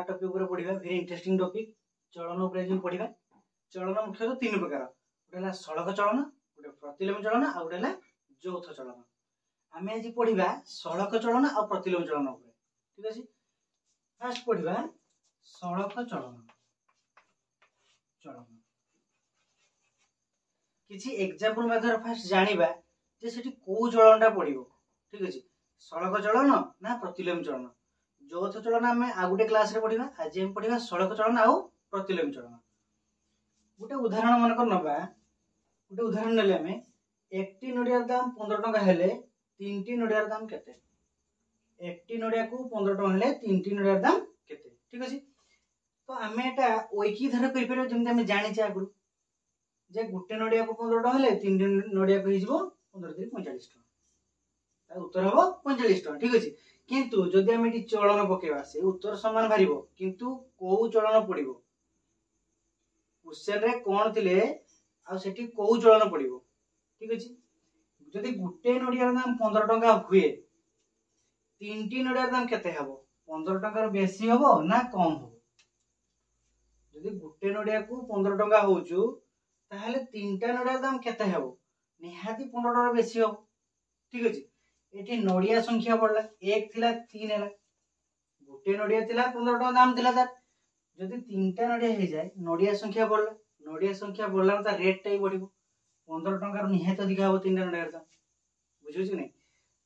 Topic ऊपर पढ़िबा very interesting topic चलन ऊपर जे पढ़िबा। चलन मुख्यतः तीन प्रकार, गोटे हला सड़क चलन, गोटे प्रतिलोम चलन आ गोटे हला यौथ चलन। आमे आज पढ़िबा सड़क चलन आ प्रतिलोम चलन ऊपर। ठीक अछि, फास्ट पढ़िबा सड़क चलन। चलन किछि एग्जांपल माध्यम फास्ट जानिबा जे सेठी को चलनटा पड़िबो। ठीक अछि, सड़क चलन ना प्रतिलोम चलन। यौथ चलन आमे आ गुटे क्लास रे पढ़िबा। आज हम पढ़िबा सड़क चलन आ प्रतिलोम चलन। गुटे उदाहरण मन कर नबा, गुटे उदाहरण नेले आमे एकटी नडियार दाम 15 टका हेले तीनटी नडियार दाम केते? एकटी नडिया को 15 टका हेले तीनटी नडियार दाम केते? ठीक अछि, तो आमे एटा ओइकी धरे करि परबो जेमते आमे जानि छै आगु जे गुटे नडिया को 15 टका हेले तीनटी नडिया को हिजबो 15 3 45 टका। ता उत्तर हबो 45 टका। ठीक अछि, किंतु जदि आमे एटी चलन पकेबा से उत्तर समान भारिबो, किंतु को चलन पड़िबो क्वेश्चन रे कोन थिले आ सेठी को चलन पड़िबो। ठीक अछि, जदि गुटे नडियार दाम 15 टका हुए तीनटी नडियार दाम केते हबो? 15 टका बेसी हबो ना कम हबो? जदि गुटे नडिया को 15 टका होउचु ताहले तीनटा नडियार दाम केते हबो? निहाती 15 टका बेसी हबो। ठीक अछि, एठी नडिया संख्या पड़ला 1 थिला 3 हैला, गुटे नडिया थिला 15 टका दाम थिला तार। जदि तीनटा नडिया हे जाय नडिया संख्या बढ़ला, नडिया संख्या बढ़ला त रेट टाई बढ़िबो। 15 टका रो निहात अधिक हबो तीनटा नडिया दाम। बुझियो कि नै?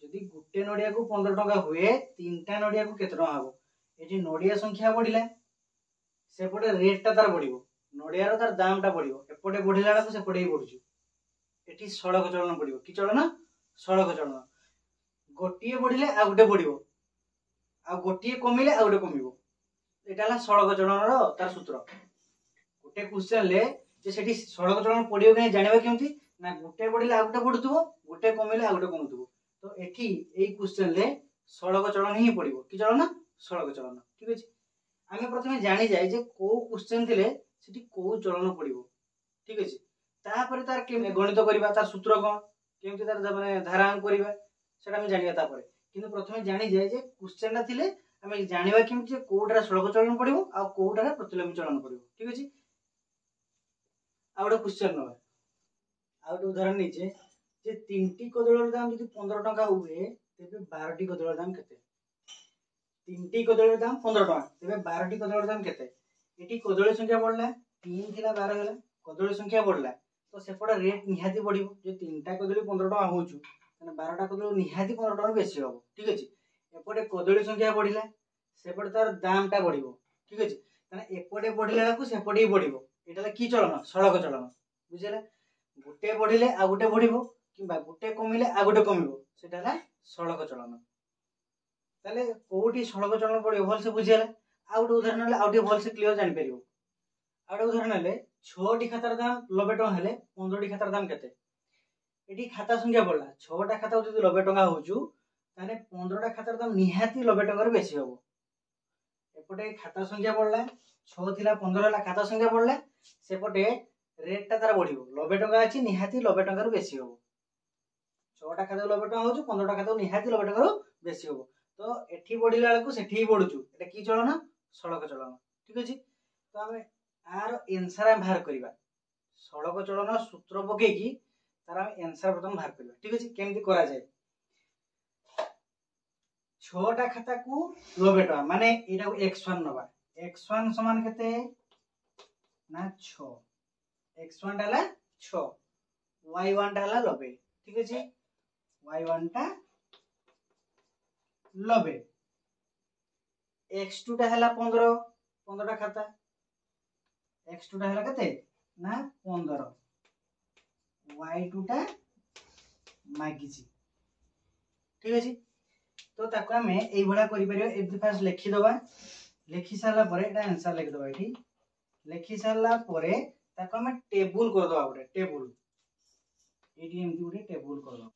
जदि गुटे नडिया को 15 टका हुए तीनटा नडिया को केते टका हबो? एठी नडिया संख्या बढ़िला सेपटे रेट ता तार बढ़िबो, नडिया रो तार दाम ता बढ़िबो, एपटे बढ़िला को सेपटे ही बढ़ुची। एठी सड़क चलन पड़िबो। कि चलन? सड़क चलन। गोटिए बढ़िले आ गुटे बढ़िबो, आ गोटिए कमिले आ गुटे कमिबो। एटा ला सड़क चलन रो तार सूत्र। गुटे क्वेश्चन ले जे सेठी सड़क चलन पड़ियो कि जानिबा केमती ना गुटे बढ़िले आ गुटे बढ़ुथबो, गुटे कमिले आ गुटे कमुथबो। तो एठी एई क्वेश्चन ले सड़क चलन ही पड़िबो। कि चलन? सड़क चलन। ठीक अछि, आमे प्रथमे जानि जाय जे को क्वेश्चन थिले सेठी को चलन पड़िबो। ठीक अछि, ता परे तार केमते गणित करिबा, तार सूत्र कोन, केमते तार माने धारांक करिबा सेटा हम जानिबा ता परे। किंतु प्रथमे जानि जाय जे क्वेश्चन ला थिले आमे जानिबा केमते कोउटार सड़क चलन पड़िबो आ कोउटार प्रतिलोम चलन पड़िबो। ठीक अछि, आ गोटे क्वेश्चन नबा, आ गोटे उदाहरण नीचे जे तीनटी कदळीर दाम यदि 15 टका हुए तेबे 12टी कदळीर दाम केते? तीनटी कदळीर दाम 15 टका तेबे 12टी कदळीर दाम केते? एटी कदळी संख्या बढ़ला 3 थिला 12 होला, कदळी संख्या बढ़ला तो सेपडा रेट निहाती बढ़िबो। जे तीनटा कदळी 15 टका होउछु तने 12टा कदळी निहाती 15 टका बेसी हबो। ठीक अछि, एपटे कदळी संख्या बढ़िला सेपटे तार दाम ता बढ़िबो। ठीक अछि, तने एपटे बढ़िला को सेपटे ही बढ़िबो। एटा की चलन? सड़क चलन। बुझिला? गुटे बढ़िले आ गुटे बढ़िबो किबा गुटे कमिले आ गुटे कमिबो, सेटा ला सड़क चलन। ताले कोउठी सड़क चलन पड़िबो भल से बुझिला। आ गुटे उदाहरण ले आ गुटे भल से क्लियर जानि परिबो। आ गुटे उदाहरण ले 6टी खातार दाम 90 टका हेले 15टी खातार दाम केते? एठी खाता संख्या बढ़ला, 6टा खाता जदि 90 टका होउचु ताने 15टा खातार दाम निहाती 90 टका रे बेसी हबो। एपटे खाता संख्या बढ़ला 6 थिला 15 होला, खाता संख्या बढ़ला सेपटे रेट ता तार बढ़िबो। 90 टका अछि निहाती 90 टका रे बेसी हबो। 6टा खाता 90 टका होउचु 15टा खाता निहाती 90 टका रो बेसी हबो। तो एठी बढ़िला को सेठी ही बढ़ुचु, एटा की चलन? सड़क चलन। ठीक अछि, तो हमें आर आंसर हम बाहर करिबा। सड़क चलन सूत्र पके की तार हम आंसर प्रथम बाहर करिबा। ठीक अछि, केमति करा जाय? 6टा खाता को 90 टका माने एटा को x1 नबा। x1 समान केते ना 6, x1 डाला 6, y1 डाला 90। ठीक अछि, y1 टा 90, x2 टा हला 15, 15टा खाता x2 टा हला केते ना 15, y2 टा मागिची। ठीक अछि, तो ताको हमें एई भला करि परियो। एबि फास्ट लिखि दबा, लिखि सारला परे एटा आंसर लिखि दबा। एठी लिखि सारला परे ताको हमें टेबल कर दबा। गोटे टेबल एटी एमती गोटे टेबल कर दबा।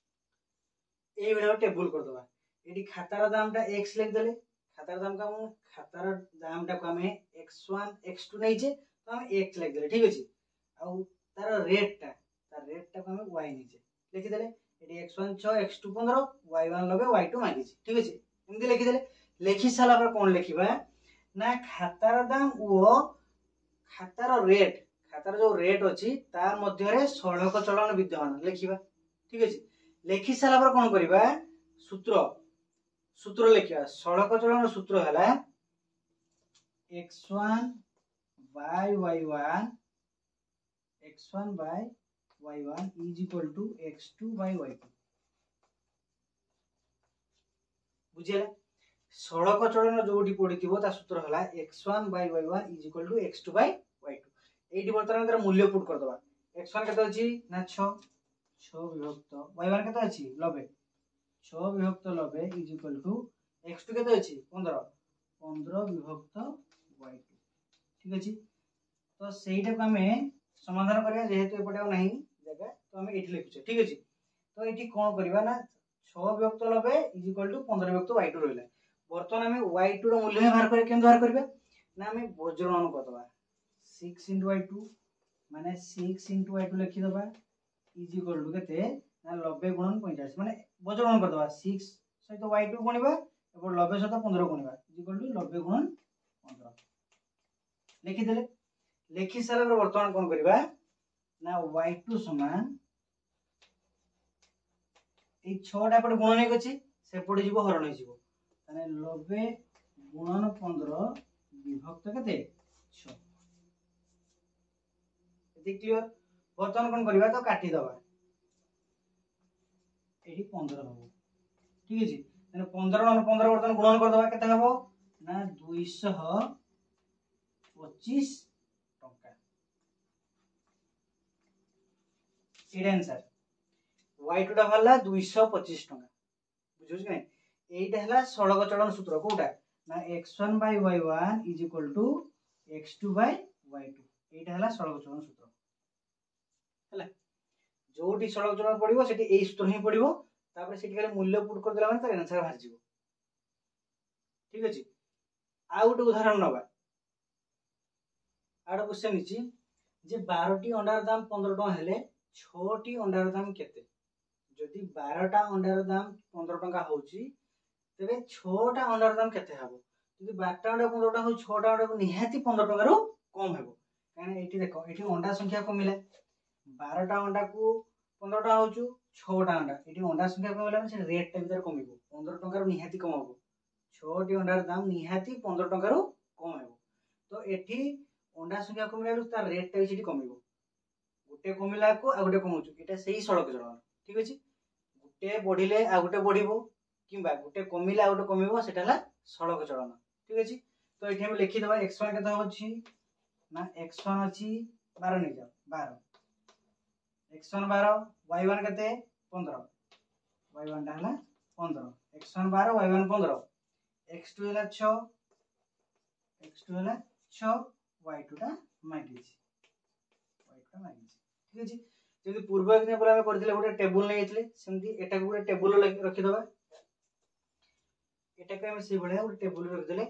एई भला टेबल कर दबा। एटी खातार दामटा x लिख देले, खातार दाम का खातार दामटा को हमें x1 x2 नै जे तो हम x लिख देले। ठीक अछि, आ तार रेटटा को हमें y नै जे लिखि देले। Eighty x1 6 x2 15 y1 90 y2 मागिछि। ठीक अछि, एमती लिखि देले। लिखि साला पर कोन लिखिबा ना खातार दाम ओ खातार रेट खातार जो रेट अच्छी ता मध्य सड़क चलन विद्यमान लिखा ठीक अच्छे लिखि सारा पर कौन करवा सूत्र सूत्र लिखा सड़क चलन सूत्र है x1 by y1 x1 by y1 is equal to x2 by y2 बुझे सड़क चलन जो पड़ता सूत्र है x1 by y1 is equal to x2 by y2 ये बर्तमान मूल्य पुट करदे x1 केते अछि ना 6 6 विभक्त y1 केते अछि 90 6 विभक्त 90 is equal to x2 केते अछि 15 15 विभक्त y2 ठीक अछि तो सेटा को हमें समाधान करिया जेहेतु एपटे नहीं जगह तो हमें एठी लिखुछे ठीक अछि तो एठी कोन करबा ना 6 विभक्त 90 is equal to 15 विभक्त y2 रहला बर्तमान हमें y2 रो मूल्य बाहर करे केन बाहर करबा ना हमें वज्रगणन करदबा 6 into y2 माने 6 into y2 लिखि दबा is equal to केते ना 90 गुणन 45 माने वज्रगणन करदबा 6 सहित y2 गुणिबा और 90 सहित 15 गुणिबा is equal to 90 गुणन 15 लिखि देले लिखि सारा बर्तमान कोन करबा ना y2 समान ए 6 टा पट गुणन नै अछि से पड जीवो हरण नै जीवो तने 90 गुणन 15 विभक्त केते 6 एति क्लियर बर्तमान कोन करबा तो काटी दबा एही 15 हो ठीक अछि तने 15 और 15 बर्तमान गुणन कर दबा केते हबो ना 225 टंका एटा आंसर y2 टा भला 225 टंका बुझुछ नै एटा हला सड़क चलन सूत्र कोटा ना x1 by y1 is equal to x2 by y2 एटा हला सड़क चलन सूत्र हला जोटी सड़क चलन पड़िबो सेठी एई सूत्र ही पड़िबो तापर सेठी खाली मूल्य पुट कर देला माने तार आंसर बाहर जिवो ठीक अछि आ गोटे उदाहरण नबा आड़ क्वेश्चन इछि जे 12 टी अंडार दाम 15 टका हेले 6 टी अंडार दाम केते जदि 12 टा अंडार दाम 15 टका होउची तबे 6 टा अंडार दाम केते हबो जदि 12 टा अंडा 15 टका हो 6 टा अंडा निहाती 15 टका रो कम हेबो काने एठी देखो एठी अंडा संख्या कमिला 12 टा अंडा को 15 टका होचू 6 टा अंडा एठी अंडा संख्या कमिला से रेट टा भीतर कमिबो 15 टका रो निहाती कम हबो 6 टी अंडार दाम निहाती 15 टका रो कम हेबो तो एठी अंडा संख्या कमिला तार रेट टा भी कमिबो गुटे कमिला को आ गुटे कमउछु एटा सही सड़क चलन ठीक अछि गुटे बढ़िले आ गुटे बढ़िबो किबा गुटे कमिला आ गुटे कमिबो सेटा हला सड़क चलन ठीक अछि तो एठी हम लिखि दबा x1 केता होछि ना x1 अछि 12 नै जाओ 12 x1 12 y1 केते 15 y1 टा हला 15 x1 12 y1 15 x2 हला 6 x2 हला 6 y2 टा मागिछि y2 टा मागिछि ठीक अछि जदि पूर्व एग्जांपल हम करथिले गोटे टेबल नै एतले सेमति एटा गोटे टेबल रखि दबा एटा के हम से बळे गोटे टेबल रख देले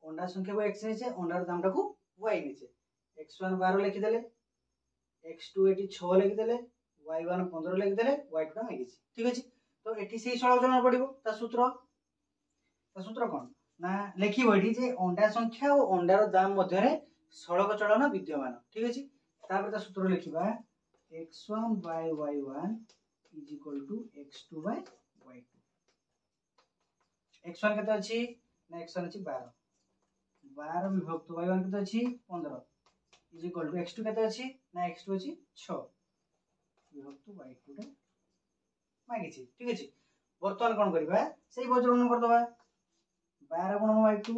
अंडा संख्या को x नेचे अंडार दाम टा को y नेचे x1 12 लिखि देले x2 एटी 6 लिखि देले y1 15 लिखि देले y2 टा मागिछि ठीक अछि तो एटी सही सळग जणा पडिबो ता सूत्र कोन ना लिखिबो एठी जे अंडा संख्या और अंडार दाम मध्य रे सड़क चलन विद्यमान ठीक अछि तापर ता सूत्र लिखिबा x1 by y1 is equal to x2 by y2 x1 केते अछि ना x1 अछि 12 12 विभक्त y1 केते अछि 15 is equal to x2 केते अछि ना x2 अछि 6 विभक्त y2 टा मागिछि ठीक अछि वर्तमान कोन करबा सेही वज्रगणन कर दबा 12 गुणन y2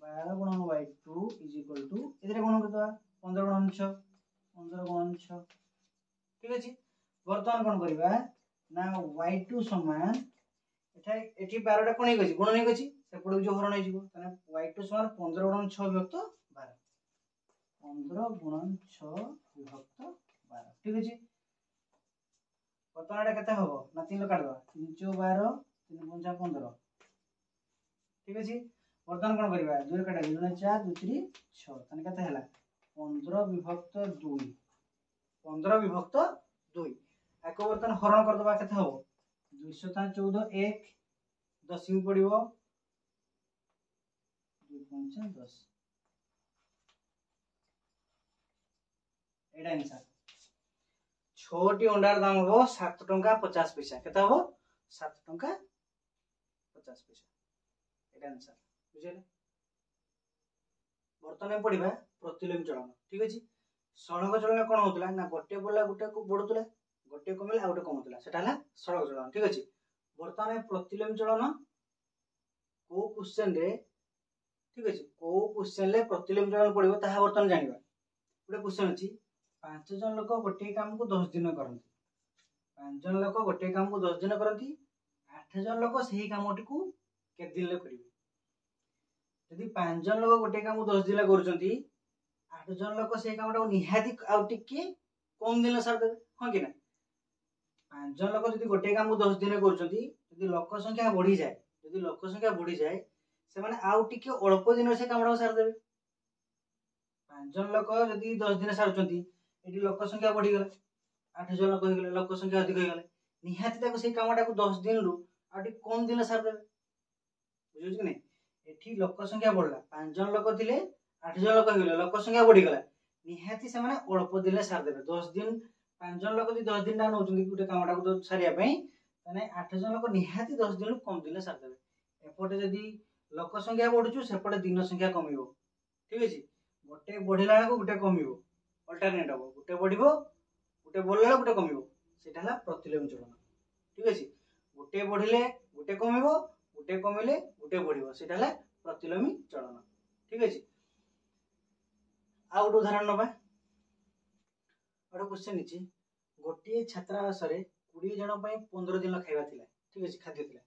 12 गुणन y2 is equal to इधर गुणन कर दबा 15 गुणन 6 15 गुणन 6 ठीक अछि वर्तमान कोन करबा ना y2 समान एठी 12 टा कोन हेगछि गुणन हेगछि सेपड जो हरण हेजिवो तने y2 समान 15 गुणन 6 विभक्त 12 15 गुणन 6 विभक्त 12 ठीक अछि वर्तमान एटा केते हबो ना 3 लो काटबा 3 4 12 3 5 15 ठीक अछि वर्तमान कोन करबा 2 काटा 2 4 2 3 6 तने केते हला 15 विभक्त 2 15 विभक्त 2 आको वर्तमान हरण कर दबा केते हबो 214 1 10 पड़िबो 2 पंचा 10 एटा आंसर 6टी अंडार दाम हम 7 टंका 50 पैसा केता हम 7 टंका 50 पैसा एटा आंसर बुझले बर्तमान पढ़ा प्रतिलोम चलन ठीक अच्छे सड़क चलन कौन होता ना गोटे बोला गोटे को बढ़ुला गोटे कमिला आ गोटे कमुला सेटा सड़क चलन ठीक अच्छे बर्तमान प्रतिलोम चलन को क्वेश्चन रे ठीक अच्छे को क्वेश्चन रे प्रतिलोम चलन पड़ो ताहा बर्तमान जानिबा गोटे क्वेश्चन अच्छी 5 जन लोक गोटे काम को 10 दिन करती 5 जन लोक गोटे काम को 10 दिन करती 8 जन लोक सही कामटी को केते दिन ले करिवे यदि 5 जन लोक गोटे काम को 10 दिन कर 8 जन लोक से काम निहाती आउ टिके कम दिन सार देवे हाँ कि ना 5 जन लोक जदि गोटे काम को 10 दिन कर लोक संख्या बढ़ी जाए यदि लोक संख्या बढ़ी जाए से माने आउ टिके अल्प दिन से काम सार देवे 5 जन लोक जदि 10 दिन सारुचंती एटी लोक संख्या बढ़ी गला 8 जन लोक होइगले लोक संख्या अधिक होइगले निहाती ताको से कामटा को 10 दिन रु आ टिके कम दिन सार देवे बुझुछ कि नहीं एठी लोक संख्या बढ़ला 5 जन लोक थिले 8 जन लोक होइगले लोक संख्या बढ़ी गला निहाती से माने अल्प दिन सार देवे 10 दिन 5 जन लोक 10 दिन टा नउचंदी गुटे कामटा को सारिया पई तने 8 जन लोक निहाती 10 दिन कम दिन सार देवे एपटे जदी लोक संख्या बढ़ुछु सेपटे दिन संख्या कमिवो ठीक अछि गोटे बढ़िला को गोटे कमिवो अल्टरनेट हो गोटे बढ़िबो गोटे बढ़ला गोटे कमिवो सेटा हला प्रतिलोम चलन ठीक अछि गोटे बढ़िले गोटे कमिवो गोटे कमिले गोटे बढ़िबो सेटा हला प्रतिलोमी चलन ठीक अछि आ गोटे उदाहरण नबा गोटे क्वेश्चन अछि गोटे छात्रावास रे 20 जन पई 15 दिन खाइबा थिला ठीक अछि खाद्य थिला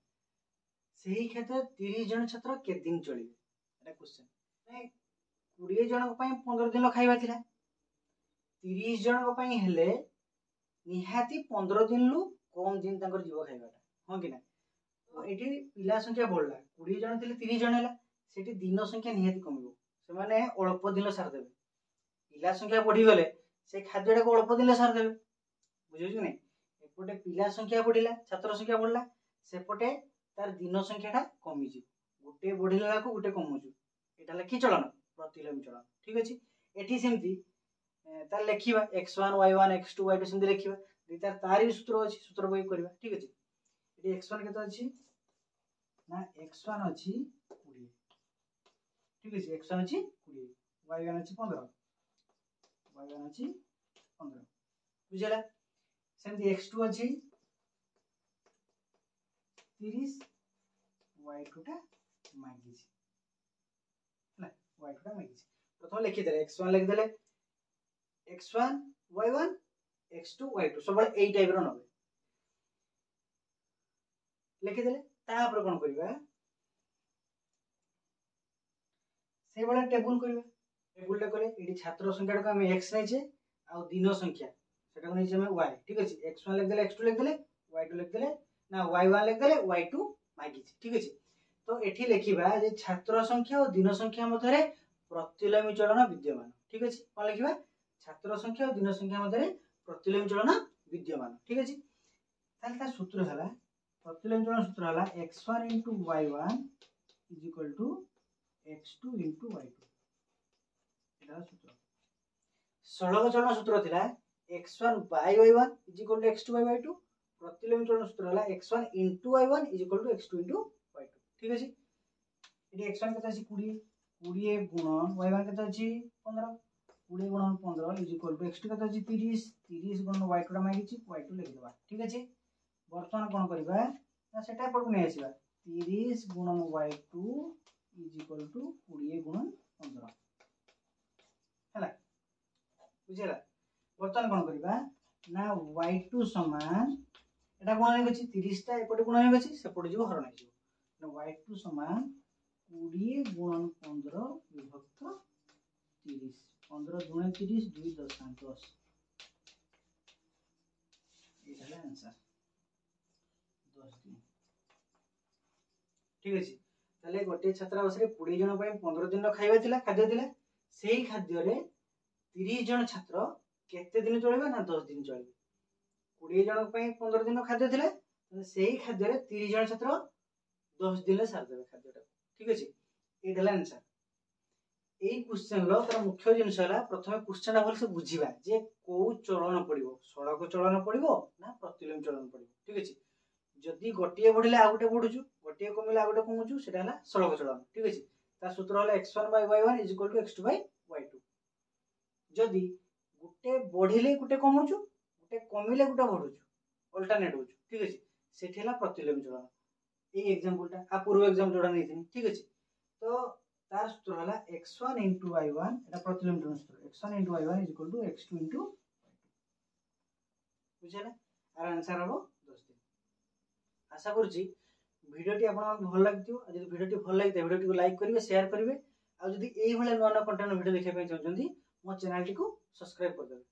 सेही क्षेत्र 30 जन छात्र के दिन चलिबे एटा क्वेश्चन 20 जन पई 15 दिन खाइबा थिला 30 जन पई हेले निहाती 15 दिन लु कम दिन ताकर जीव खाइबाटा हां कि ना एठी पिला संख्या बढ़ला 20 जन थिले 30 जन हैला सेठी दिन संख्या निहाती कमिवो से माने अल्प दिन सार देबे पिला संख्या बढ़ी गले से खाद्यटा को अल्प दिन सार देबे बुझियो कि नै एपटे पिला संख्या बढ़िला छात्र संख्या बढ़ला सेपटे तार दिन संख्याटा कमी जी गोटे बढ़िला को गोटे कमजु एटा लखि चलन प्रतिलोम चलन ठीक अछि एठी सेमती तार लेखिबा x1 y1 x2 y2 सेमती लेखिबा तार तारी सूत्र अछि सूत्र बई करबा ठीक अछि एठी x1 केतो अछि ना x1 अछि 20 ठीक अछि x1 अछि 20 y1 अछि 15 y1 अछि 15 बुझला सेमती x2 अछि 30 y2 टा मागि छी ना y2 टा मागि छी प्रथम लिखि देले x1 लिखि देले x1 y1 x2 y2 सब एई टाइप रो नबे लिखि देले ता पर कोन करबा से बडा टेबल करबा टेबल टा करे एडी छात्र संख्या को हम x नै छे आ दिन संख्या सेटा को नै छे हम y ठीक अछि x1 लिख देले x2 लिख देले y2 लिख देले ना y1 लिख देले y2 मागि छी ठीक अछि तो एठी लिखिबा जे छात्र संख्या और दिन संख्या मध्यरे प्रतिलोमी चलन विद्यमान ठीक अछि कोन लिखिबा छात्र संख्या और दिन संख्या मध्यरे प्रतिलोमी चलन विद्यमान ठीक अछि ताले ता सूत्र हला प्रतिलोमी चलन सूत्र हला x1 * y1 = x2 * y2 एटा सूत्र सड़क चलन सूत्र थिला x1 / y1 = x2 / y2 प्रतिलोमी चलन सूत्र हला x1 * y1 = x2 * y2 ठीक अछि एटी x1 केता अछि 20 20 गुणन y1 केता अछि 15 20 गुणन 15 = x2 केता अछि 30 30 गुणन y2 टा मागि छी y2 लिखि देबा ठीक अछि वर्तमान कोन करबा ना सेटा पर को नै आसीबा 30 गुणन y2 = 20 गुणन 15 हैला बुझिला वर्तमान कोन करबा ना y2 समान एटा गुणन हे गछि 30 टा एपटे गुणन हे गछि सेपटे जो हरण हे जो ना y2 समान 20 गुणन 15 विभक्त 30 15 गुणन 30 2 10 10 एटा है आंसर 10 दिन ठीक अछि तले गोटे छात्रावास रे 20 जन पय 15 दिन खाइबा थिला खाद्य थिला सेही खाद्य रे 30 जन छात्र केते दिन चलबे ना 10 दिन चलबे 20 जन पय 15 दिन खाद्य थिला सेही खाद्य रे 30 जन छात्र 10 दिन सार देबे खाद्यटा ठीक अछि एटा है आंसर एई क्वेश्चन लो तार मुख्य जिनस है प्रथम क्वेश्चन भल से बुझा जे कौ चलन पड़ो सड़क चलन पड़ो ना प्रतिलोम चलन पड़ो ठीक अच्छे जदि गोटे बढ़ले आ गए बढ़ुचु गोटे कमिले आ गए कमुचु से सड़क चलन ठीक अच्छे तार सूत्र है x1 by y1 is equal to x2 by y2 जदि गोटे बढ़िले गोटे कमुचु गोटे कमिले गोटे बढ़ुचु अल्टरनेट होचु ठीक अच्छे सेठी है प्रतिलोम चलन ये एग्जांपलटा आ पूर्व एग्जाम जोड़ा नहीं ठीक अच्छे तो तार सूत्र है x1 into y1 एटा प्रतिलोम चलन सूत्र x1 into y1 is equal to x2 into y2 बुझला आर आंसर हम 10 दिन आशा करूची वीडियोटी आपन भल लागथियो जदि वीडियोटी भल लागिते वीडियोटी को लाइक करिवे शेयर करिवे आ जदि एई भले नवा नवा कंटेंट वीडियो देखै पय चाहछन्ती मो चैनल टी को सब्सक्राइब कर देबे।